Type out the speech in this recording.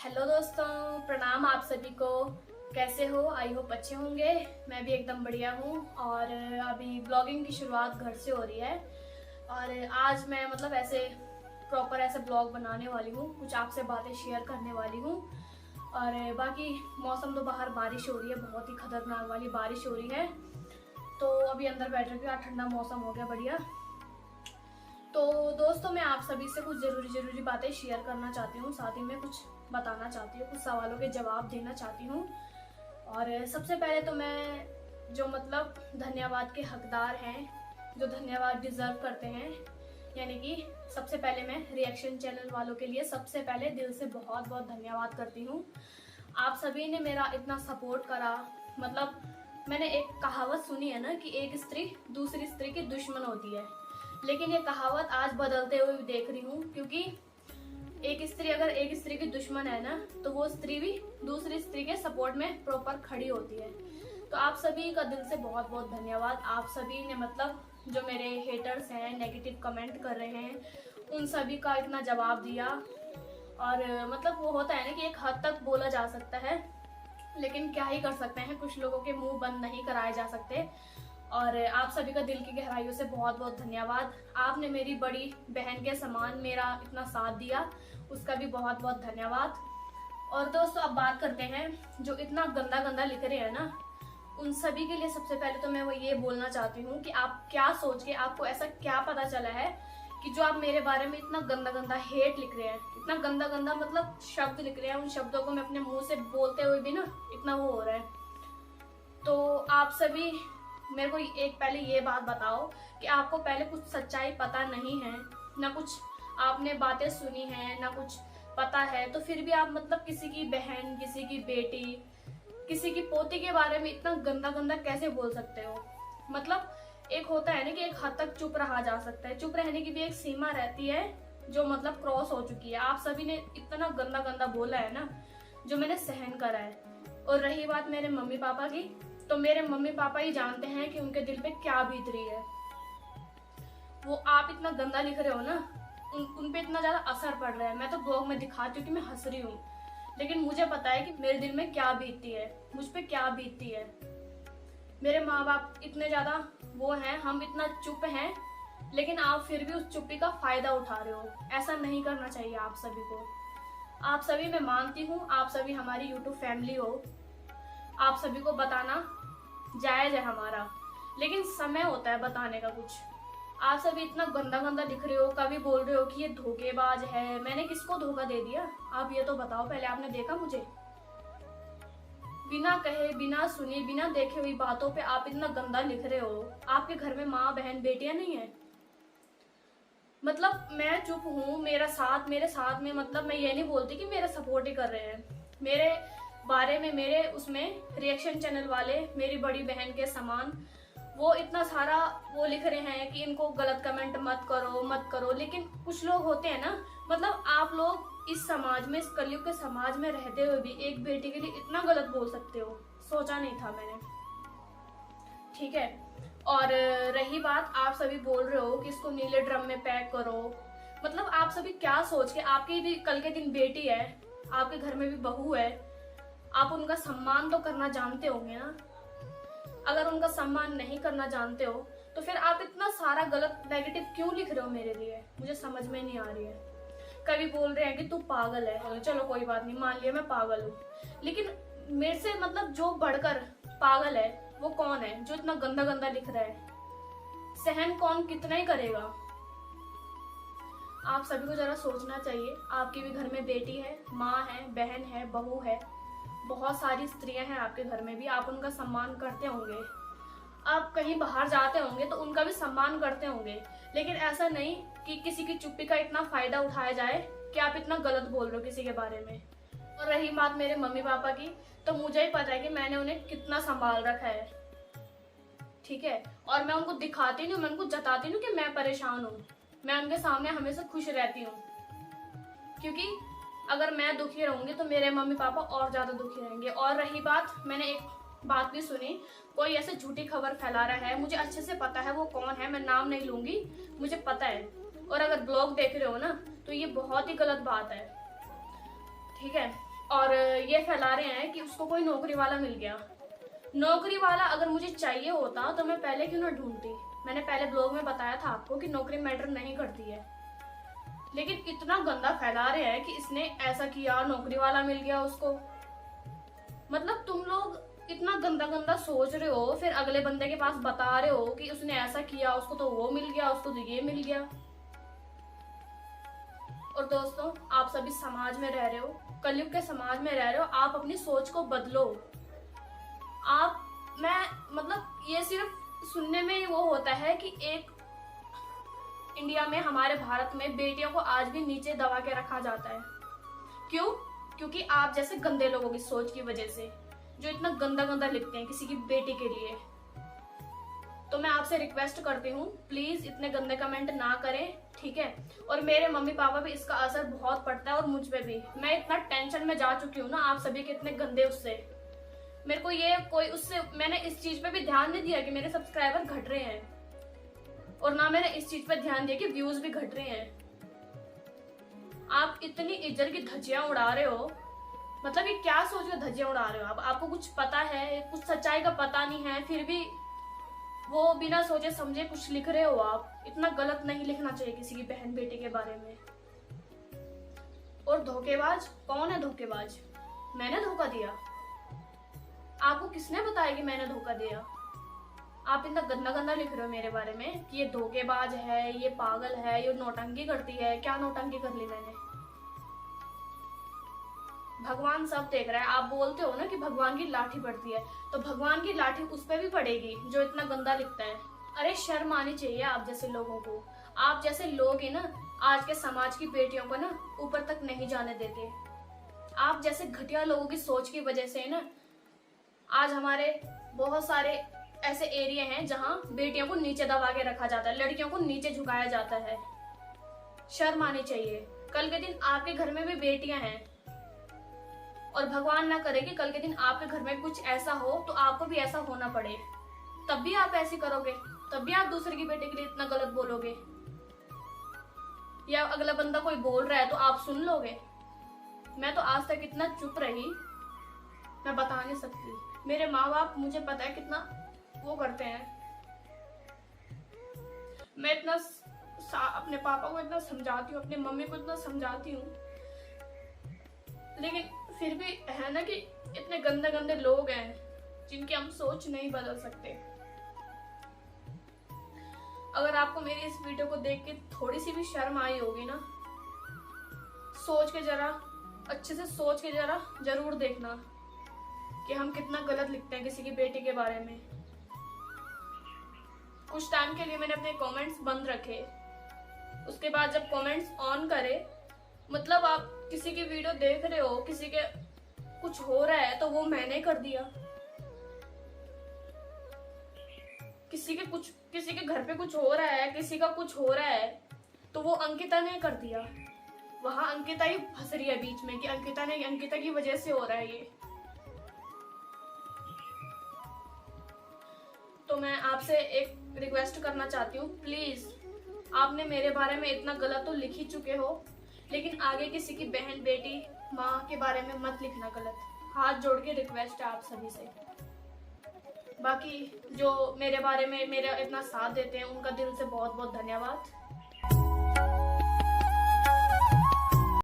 Hello दोस्तों, प्रणाम आप सभी को। कैसे हो? आई होप अच्छे होंगे। मैं भी एकदम बढ़िया हूँ। और अभी ब्लॉगिंग की शुरुआत घर से हो रही है। और आज मैं मतलब ऐसे प्रॉपर ऐसे ब्लॉग बनाने वाली हूँ, कुछ आपसे बातें शेयर करने वाली हूँ। और बाकी मौसम तो बाहर बारिश हो रही है, बहुत ही खतरनाक वाली बारिश हो रही है। तो अभी अंदर बैठ रही हूँ, ठंडा मौसम हो गया बढ़िया। तो दोस्तों, मैं आप सभी से कुछ जरूरी बातें शेयर करना चाहती हूँ, साथ ही में कुछ बताना चाहती हूँ, कुछ सवालों के जवाब देना चाहती हूँ। और सबसे पहले तो मैं जो मतलब धन्यवाद के हकदार हैं, जो धन्यवाद डिजर्व करते हैं, यानी कि सबसे पहले मैं रिएक्शन चैनल वालों के लिए सबसे पहले दिल से बहुत बहुत धन्यवाद करती हूँ। आप सभी ने मेरा इतना सपोर्ट करा। मतलब मैंने एक कहावत सुनी है ना कि एक स्त्री दूसरी स्त्री की दुश्मन होती है, लेकिन ये कहावत आज बदलते हुए देख रही हूँ, क्योंकि एक स्त्री अगर एक स्त्री की दुश्मन है ना, तो वो स्त्री भी दूसरी स्त्री के सपोर्ट में प्रॉपर खड़ी होती है। तो आप सभी का दिल से बहुत बहुत धन्यवाद। आप सभी ने मतलब जो मेरे हेटर्स हैं, नेगेटिव कमेंट कर रहे हैं, उन सभी का इतना जवाब दिया। और मतलब वो होता है ना कि एक हद तक बोला जा सकता है, लेकिन क्या ही कर सकते हैं, कुछ लोगों के मुंह बंद नहीं कराए जा सकते। और आप सभी का दिल की गहराइयों से बहुत बहुत धन्यवाद। आपने मेरी बड़ी बहन के समान मेरा इतना साथ दिया, उसका भी बहुत बहुत धन्यवाद। और दोस्तों, अब बात करते हैं जो इतना गंदा गंदा लिख रहे हैं ना, उन सभी के लिए सबसे पहले तो मैं वो ये बोलना चाहती हूँ कि आप क्या सोच के, आपको ऐसा क्या पता चला है कि जो आप मेरे बारे में इतना गंदा गंदा हेट लिख रहे हैं, इतना गंदा गंदा मतलब शब्द लिख रहे हैं, उन शब्दों को मैं अपने मुंह से बोलते हुए भी ना इतना वो हो रहा है। तो आप सभी मेरे को एक पहले ये बात बताओ कि आपको पहले कुछ सच्चाई पता नहीं है, ना कुछ आपने बातें सुनी है, ना कुछ पता है, तो फिर भी आप मतलब किसी की बहन, किसी की बेटी, किसी की पोती के बारे में इतना गंदा गंदा कैसे बोल सकते हो? मतलब एक होता है ना कि एक हद तक चुप रहा जा सकता है, चुप रहने की भी एक सीमा रहती है जो मतलब क्रॉस हो चुकी है। आप सभी ने इतना गंदा गंदा बोला है ना, जो मैंने सहन करा है। और रही बात मेरे मम्मी पापा की, तो मेरे मम्मी पापा ही जानते हैं कि उनके दिल पे क्या बीत रही है। वो आप इतना गंदा लिख रहे हो ना, उन पे इतना ज्यादा असर पड़ रहा है। मैं तो ब्लॉग में दिखाती हूँ कि मैं हंस रही हूँ, लेकिन मुझे पता है कि मेरे दिल में क्या बीतती है, मुझ पे क्या बीतती है। मेरे माँ बाप इतने ज्यादा वो हैं, हम इतना चुप हैं, लेकिन आप फिर भी उस चुप्पी का फायदा उठा रहे हो। ऐसा नहीं करना चाहिए आप सभी को। आप सभी, मैं मानती हूँ आप सभी हमारी यूट्यूब फैमिली हो, आप सभी को बताना जायज है हमारा, लेकिन समय होता है बताने का कुछ। आप सभी इतना गंदा गंदा लिख रहे हो, कभी बोल रहे हो कि ये धोखेबाज है। मैंने किसको धोखा दे दिया? आप ये तो बताओ पहले, आपने देखा मुझे? बिना कहे, बिना सुने, बिना देखे हुई बातों पे आप इतना गंदा लिख रहे हो। आपके घर में माँ बहन बेटियां नहीं है? मतलब मैं चुप हूँ, मेरे साथ में मतलब मैं ये नहीं बोलती कि मेरा सपोर्ट ही कर रहे हैं। मेरे बारे में, मेरे उसमें रिएक्शन चैनल वाले मेरी बड़ी बहन के समान वो इतना सारा वो लिख रहे हैं कि इनको गलत कमेंट मत करो मत करो। लेकिन कुछ लोग होते हैं ना, मतलब आप लोग इस समाज में, इस कलयुग के समाज में रहते हुए भी एक बेटी के लिए इतना गलत बोल सकते हो, सोचा नहीं था मैंने। ठीक है। और रही बात, आप सभी बोल रहे हो कि इसको नीले ड्रम में पैक करो। मतलब आप सभी क्या सोच के, आपकी भी कल के दिन बेटी है, आपके घर में भी बहू है, आप उनका सम्मान तो करना जानते होंगे ना। अगर उनका सम्मान नहीं करना जानते हो, तो फिर आप इतना सारा गलत नेगेटिव क्यों लिख रहे हो मेरे लिए? मुझे समझ में नहीं आ रही है। कभी बोल रहे हैं कि तू पागल है, चलो कोई बात नहीं, मान लिया मैं पागल हूँ, लेकिन मेरे से मतलब जो बढ़कर पागल है वो कौन है जो इतना गंदा गंदा लिख रहा है? सहन कौन कितना ही करेगा? आप सभी को जरा सोचना चाहिए। आपके भी घर में बेटी है, माँ है, बहन है, बहू है, बहुत सारी स्त्रियां हैं आपके घर में भी। आप उनका सम्मान करते होंगे, आप कहीं बाहर जाते होंगे तो उनका भी सम्मान करते होंगे, लेकिन ऐसा नहीं कि किसी की चुप्पी का इतना फायदा उठाया जाए कि आप इतना गलत बोल रहे हो किसी के बारे में। और रही बात मेरे मम्मी पापा की, तो मुझे ही पता है कि मैंने उन्हें कितना संभाल रखा है। ठीक है। और मैं उनको दिखाती नहीं, मैं उनको जताती नहीं कि मैं परेशान हूँ। मैं उनके सामने हमेशा खुश रहती हूँ, क्योंकि अगर मैं दुखी रहूंगी तो मेरे मम्मी पापा और ज्यादा दुखी रहेंगे। और रही बात, मैंने एक बात भी सुनी, कोई ऐसे झूठी खबर फैला रहा है, मुझे अच्छे से पता है वो कौन है, मैं नाम नहीं लूंगी, मुझे पता है। और अगर ब्लॉग देख रहे हो ना, तो ये बहुत ही गलत बात है। ठीक है। और ये फैला रहे हैं कि उसको कोई नौकरी वाला मिल गया। नौकरी वाला अगर मुझे चाहिए होता तो मैं पहले क्यों ना ढूंढती। मैंने पहले ब्लॉग में बताया था आपको कि नौकरी मैटर नहीं करती है, लेकिन इतना गंदा फैला रहे हैं कि इसने ऐसा किया, नौकरी वाला मिल गया उसको। मतलब तुम लोग इतना गंदा गंदा सोच रहे हो, फिर अगले बंदे के पास बता रहे हो कि उसने ऐसा किया, उसको तो वो मिल गया, उसको तो ये मिल गया। और दोस्तों, आप सभी समाज में रह रहे हो, कलयुग के समाज में रह रहे हो, आप अपनी सोच को बदलो। ये सिर्फ सुनने में ही वो होता है कि एक इंडिया में, हमारे भारत में बेटियों को आज भी नीचे दबा के रखा जाता है। क्यों? क्योंकि आप जैसे गंदे लोगों की सोच की वजह से, जो इतना गंदा गंदा लिखते हैं किसी की बेटी के लिए। तो मैं आपसे रिक्वेस्ट करती हूँ, प्लीज इतने गंदे कमेंट ना करें, ठीक है। और मेरे मम्मी पापा भी इसका असर बहुत पड़ता है, और मुझ पे भी। मैं इतना टेंशन में जा चुकी हूँ ना आप सभी के इतने गंदे उससे। मेरे को ये कोई उससे, मैंने इस चीज पे भी ध्यान नहीं दिया कि मेरे सब्सक्राइबर घट रहे हैं, और ना मैंने इस चीज पे ध्यान दिया कि व्यूज भी घट रहे हैं। आप इतनी इज्जत की धज्जियां उड़ा रहे हो, मतलब ये क्या सोच के धज्जियां उड़ा रहे हो आप? आपको कुछ पता है, कुछ सच्चाई का पता नहीं है, फिर भी वो बिना सोचे समझे कुछ लिख रहे हो आप। इतना गलत नहीं लिखना चाहिए किसी की बहन बेटी के बारे में। और धोखेबाज कौन है? धोखेबाज मैंने धोखा दिया? आपको किसने बताया कि मैंने धोखा दिया? आप इतना गंदा गंदा लिख रहे हो मेरे बारे में कि ये धोखेबाज है, ये पागल है, ये नौटंकी करती है। क्या नौटंकी कर ली मैंने? भगवान सब देख रहा है। आप बोलते हो ना कि भगवान की लाठी पड़ती है, तो भगवान की लाठी उस पर भी पड़ेगी जो इतना गंदा लिखता है। अरे शर्म आनी चाहिए आप जैसे लोगों को। आप जैसे लोग ही ना आज के समाज की बेटियों को ना ऊपर तक नहीं जाने देते। आप जैसे घटिया लोगों की सोच की वजह से ना आज हमारे बहुत सारे ऐसे एरिया हैं जहां बेटियों को नीचे दबा के रखा जाता है, लड़कियों को नीचे झुकाया जाता है। शर्म आनी चाहिए। कल के दिन आपके घर में भी बेटियां हैं, और भगवान ना करे कि कल के दिन आपके घर में कुछ ऐसा हो तो आपको भी ऐसा होना पड़े। तब भी आप ऐसे करोगे? तब भी आप दूसरे की बेटे के लिए इतना गलत बोलोगे? या अगला बंदा कोई बोल रहा है तो आप सुन लोगे? मैं तो आज तक इतना चुप रही, मैं बता नहीं सकती। मेरे माँ बाप, मुझे पता है कितना वो करते हैं। मैं इतना अपने पापा को इतना समझाती हूँ, अपनी मम्मी को इतना समझाती हूँ, लेकिन फिर भी है ना कि इतने गंदे गंदे लोग हैं जिनकी हम सोच नहीं बदल सकते। अगर आपको मेरी इस वीडियो को देख के थोड़ी सी भी शर्म आई होगी ना, सोच के जरा, अच्छे से सोच के जरा जरूर देखना कि हम कितना गलत लिखते हैं किसी की बेटी के बारे में। कुछ टाइम के लिए मैंने अपने कमेंट्स बंद रखे, उसके बाद जब कमेंट्स ऑन करे, मतलब आप किसी की वीडियो देख रहे हो, किसी के कुछ हो रहा है तो वो मैंने कर दिया। किसी के घर पे कुछ हो रहा है, किसी का कुछ हो रहा है तो वो अंकिता ने कर दिया। वहां अंकिता ही फंस रही है बीच में कि अंकिता की वजह से हो रहा है ये। तो मैं आपसे एक रिक्वेस्ट करना चाहती हूँ, प्लीज, आपने मेरे बारे में इतना गलत तो लिख ही चुके हो, लेकिन आगे किसी की बहन बेटी माँ के बारे में मत लिखना गलत। हाथ जोड़ के रिक्वेस्ट है आप सभी से। बाकी जो मेरे बारे में मेरा इतना साथ देते हैं उनका दिल से बहुत बहुत धन्यवाद।